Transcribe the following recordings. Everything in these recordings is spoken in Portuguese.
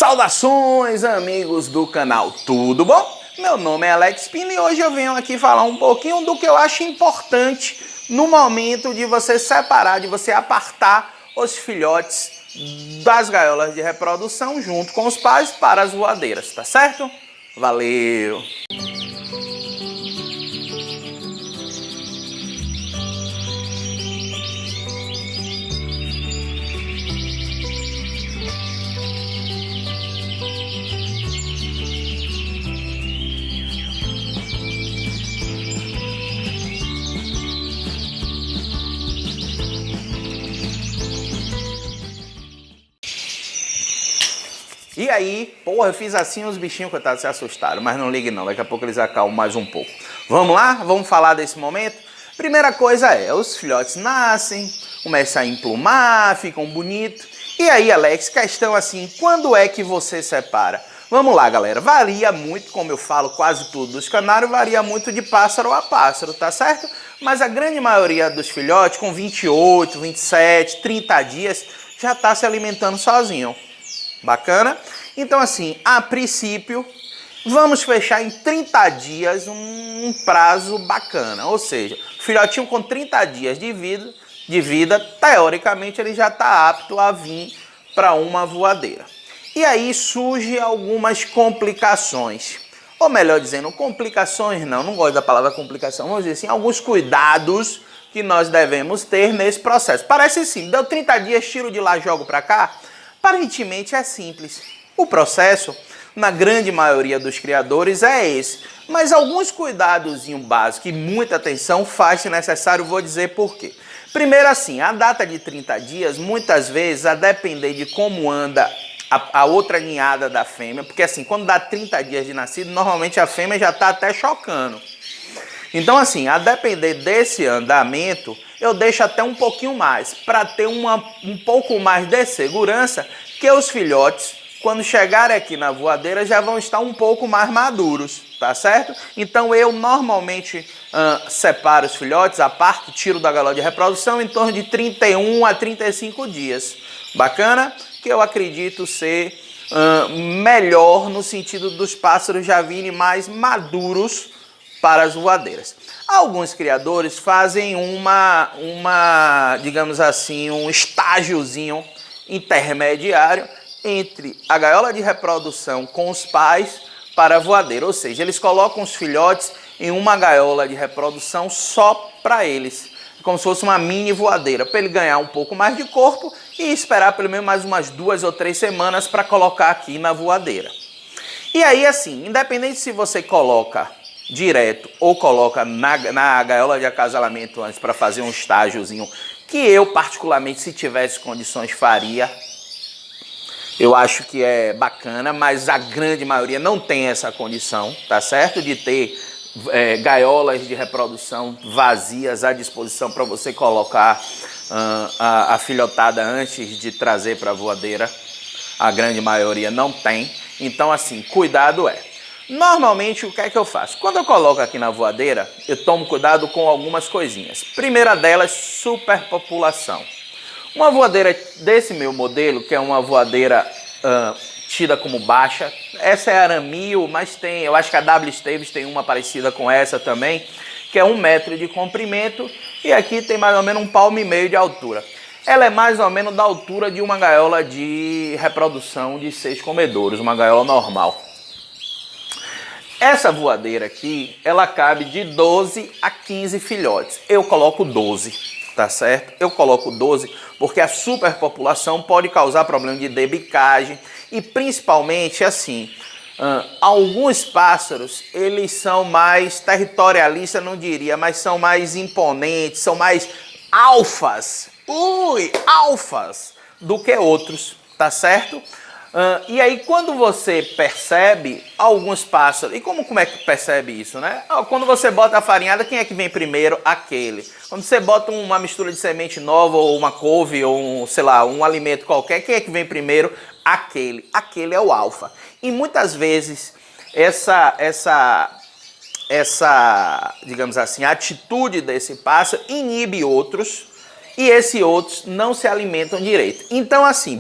Saudações, amigos do canal, tudo bom? Meu nome é Alex Pino e hoje eu venho aqui falar um pouquinho do que eu acho importante no momento de você separar, de você apartar os filhotes das gaiolas de reprodução junto com os pais para as voadeiras, tá certo? Valeu! E aí, porra, eu fiz assim, os bichinhos coitados se assustaram, mas não ligue não, daqui a pouco eles acalmam mais um pouco. Vamos lá? Vamos falar desse momento? Primeira coisa é, os filhotes nascem, começam a emplumar, ficam bonitos. E aí, Alex, questão assim, quando é que você separa? Vamos lá, galera, varia muito, como eu falo, quase tudo dos canários, varia muito de pássaro a pássaro, tá certo? Mas a grande maioria dos filhotes, com 28, 27, 30 dias, já está se alimentando sozinho. Bacana? Então assim, a princípio, vamos fechar em 30 dias um prazo bacana. Ou seja, o filhotinho com 30 dias de vida, teoricamente ele já está apto a vir para uma voadeira. E aí surgem algumas complicações. Ou melhor dizendo, complicações não gosto da palavra complicação, vamos dizer assim, alguns cuidados que nós devemos ter nesse processo. Parece sim, deu 30 dias, tiro de lá, jogo para cá. Aparentemente é simples. O processo, na grande maioria dos criadores, é esse. Mas alguns cuidados básicos e muita atenção faz-se necessário, vou dizer por quê. Primeiro assim, a data de 30 dias, muitas vezes, a depender de como anda a outra ninhada da fêmea, porque assim, quando dá 30 dias de nascido, normalmente a fêmea já está até chocando. Então assim, a depender desse andamento, eu deixo até um pouquinho mais, para ter um pouco mais de segurança, que os filhotes, quando chegarem aqui na voadeira, já vão estar um pouco mais maduros, tá certo? Então eu normalmente separo os filhotes, aparto, tiro da gaiola de reprodução em torno de 31 a 35 dias. Bacana? Que eu acredito ser melhor no sentido dos pássaros já virem mais maduros para as voadeiras. Alguns criadores fazem digamos assim, um estágiozinho intermediário entre a gaiola de reprodução com os pais para a voadeira. Ou seja, eles colocam os filhotes em uma gaiola de reprodução só para eles, como se fosse uma mini voadeira, para ele ganhar um pouco mais de corpo e esperar pelo menos mais umas 2 ou 3 semanas para colocar aqui na voadeira. E aí assim, independente se você coloca direto ou coloca na gaiola de acasalamento antes para fazer um estágiozinho, que eu particularmente, se tivesse condições, faria. Eu acho que é bacana, mas a grande maioria não tem essa condição, tá certo? De ter gaiolas de reprodução vazias à disposição para você colocar a filhotada antes de trazer para a voadeira. A grande maioria não tem. Então assim, cuidado Normalmente, o que é que eu faço? Quando eu coloco aqui na voadeira, eu tomo cuidado com algumas coisinhas. Primeira delas, superpopulação. Uma voadeira desse meu modelo, que é uma voadeira tida como baixa, essa é a Aramil, mas tem, eu acho que a W. Staves tem uma parecida com essa também, que é 1 metro de comprimento e aqui tem mais ou menos 1,5 palmo de altura. Ela é mais ou menos da altura de uma gaiola de reprodução de 6 comedouros, uma gaiola normal. Essa voadeira aqui, ela cabe de 12 a 15 filhotes. Eu coloco 12, tá certo? Eu coloco 12 porque a superpopulação pode causar problema de debicagem e principalmente assim, alguns pássaros, eles são mais territorialistas, não diria, mas são mais imponentes, são mais alfas, alfas do que outros, tá certo? E aí quando você percebe alguns pássaros, e como é que percebe isso, né? Quando você bota a farinhada, quem é que vem primeiro? Aquele. Quando você bota uma mistura de semente nova, ou uma couve, ou sei lá, um alimento qualquer, quem é que vem primeiro? Aquele. Aquele é o alfa. E muitas vezes essa digamos assim, atitude desse pássaro inibe outros e esses outros não se alimentam direito. Então assim,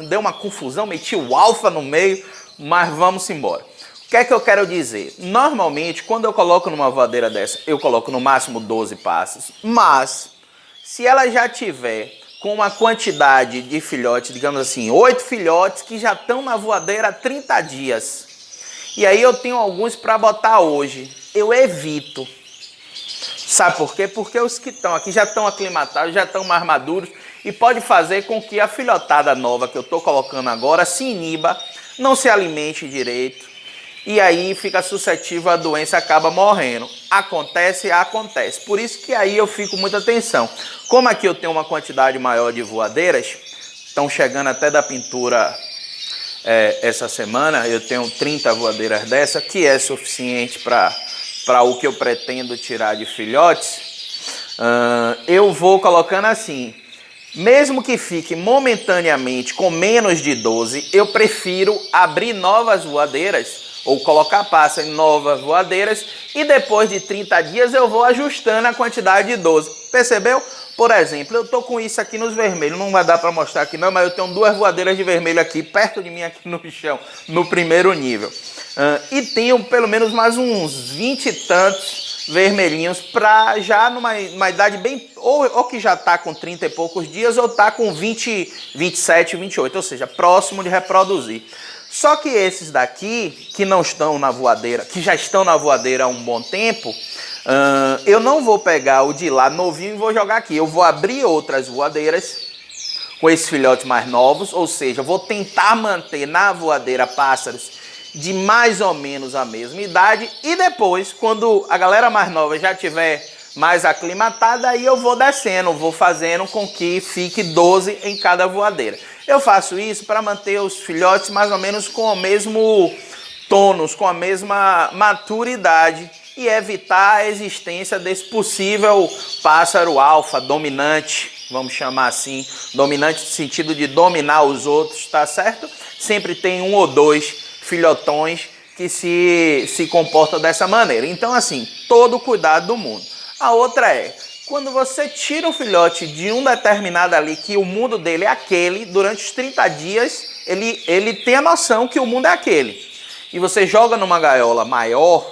deu uma confusão, meti o alfa no meio, mas vamos embora. O que é que eu quero dizer? Normalmente, quando eu coloco numa voadeira dessa, eu coloco no máximo 12 pássaros, mas se ela já tiver com uma quantidade de filhotes, digamos assim, 8 filhotes que já estão na voadeira há 30 dias, e aí eu tenho alguns para botar hoje, eu evito. Sabe por quê? Porque os que estão aqui já estão aclimatados, já estão mais maduros e pode fazer com que a filhotada nova que eu estou colocando agora se iniba, não se alimente direito e aí fica suscetível à doença, acaba morrendo. Acontece. Por isso que aí eu fico muita atenção. Como aqui eu tenho uma quantidade maior de voadeiras, estão chegando até da pintura essa semana, eu tenho 30 voadeiras dessa, que é suficiente para o que eu pretendo tirar de filhotes. Eu vou colocando assim, mesmo que fique momentaneamente com menos de 12, eu prefiro abrir novas voadeiras ou colocar passa em novas voadeiras e depois de 30 dias eu vou ajustando a quantidade de 12. Percebeu? Por exemplo, eu tô com isso aqui nos vermelhos, não vai dar para mostrar aqui não, mas eu tenho 2 voadeiras de vermelho aqui, perto de mim aqui no chão, no primeiro nível. E tenho pelo menos mais uns 20 e tantos vermelhinhos para já numa idade bem, ou que já tá com 30 e poucos dias, ou tá com 20, 27, 28, ou seja, próximo de reproduzir. Só que esses daqui, que não estão na voadeira, que já estão na voadeira há um bom tempo, eu não vou pegar o de lá novinho e vou jogar aqui. Eu vou abrir outras voadeiras com esses filhotes mais novos, ou seja, vou tentar manter na voadeira pássaros de mais ou menos a mesma idade e depois, quando a galera mais nova já tiver mais aclimatada, aí eu vou descendo, vou fazendo com que fique 12 em cada voadeira. Eu faço isso para manter os filhotes mais ou menos com o mesmo tônus, com a mesma maturidade e evitar a existência desse possível pássaro alfa dominante, vamos chamar assim, dominante no sentido de dominar os outros, tá certo? Sempre tem 1 ou 2 filhotões que se comportam dessa maneira. Então assim, todo cuidado do mundo. A outra é, quando você tira um filhote de um determinado ali, que o mundo dele é aquele, durante os 30 dias, ele tem a noção que o mundo é aquele. E você joga numa gaiola maior,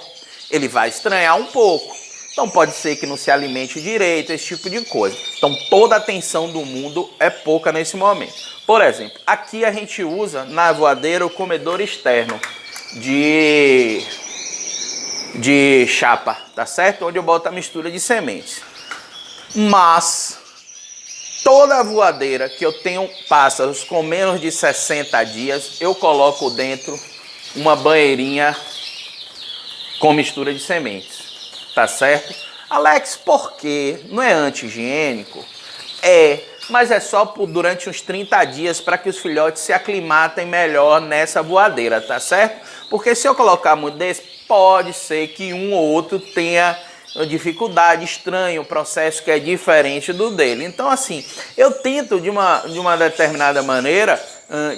ele vai estranhar um pouco. Então pode ser que não se alimente direito, esse tipo de coisa. Então toda a atenção do mundo é pouca nesse momento. Por exemplo, aqui a gente usa na voadeira o comedor externo de chapa, tá certo? Onde eu boto a mistura de sementes. Mas toda voadeira que eu tenho pássaros com menos de 60 dias, eu coloco dentro uma banheirinha com mistura de sementes, tá certo? Alex, por quê? Não é anti-higiênico? Mas é só durante uns 30 dias para que os filhotes se aclimatem melhor nessa voadeira, tá certo? Porque se eu colocar muito desse, pode ser que um ou outro tenha dificuldade, estranho, o processo que é diferente do dele. Então assim, eu tento de uma determinada maneira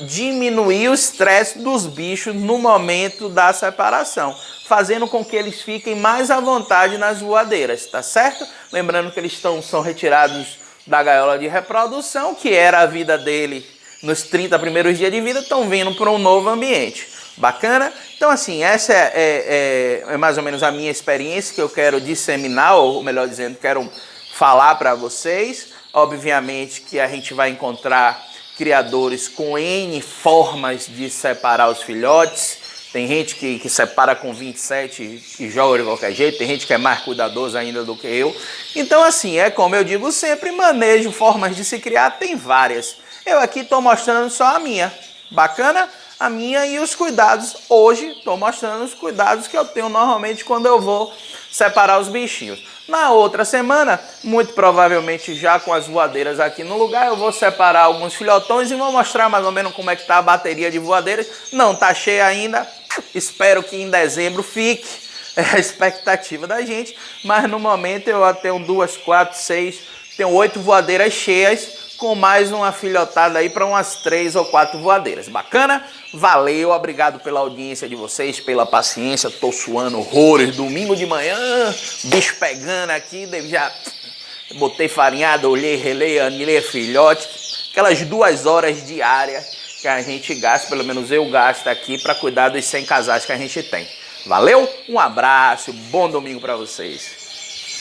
diminuir o estresse dos bichos no momento da separação, fazendo com que eles fiquem mais à vontade nas voadeiras, tá certo? Lembrando que eles são retirados da gaiola de reprodução, que era a vida dele nos 30 primeiros dias de vida, estão vindo para um novo ambiente. Bacana? Então assim, essa é mais ou menos a minha experiência que eu quero disseminar, ou melhor dizendo, quero falar para vocês. Obviamente que a gente vai encontrar criadores com N formas de separar os filhotes. Tem gente que separa com 27 e joga de qualquer jeito, tem gente que é mais cuidadoso ainda do que eu. Então assim, é como eu digo sempre, manejo, formas de se criar, tem várias. Eu aqui estou mostrando só a minha. Bacana? A minha e os cuidados. Hoje estou mostrando os cuidados que eu tenho normalmente quando eu vou separar os bichinhos. Na outra semana, muito provavelmente já com as voadeiras aqui no lugar, eu vou separar alguns filhotões e vou mostrar mais ou menos como é que está a bateria de voadeiras. Não está cheia ainda, espero que em dezembro fique, é a expectativa da gente, mas no momento eu tenho 2, 4, 6, tenho 8 voadeiras cheias, com mais uma filhotada aí para umas 3 ou 4 voadeiras. Bacana? Valeu, obrigado pela audiência de vocês, pela paciência. Tô suando horrores, domingo de manhã, bicho pegando aqui, já botei farinhada, olhei, relei, anilei, filhote. Aquelas 2 horas diárias que a gente gasta, pelo menos eu gasto aqui, para cuidar dos 100 casais que a gente tem. Valeu? Um abraço, bom domingo para vocês.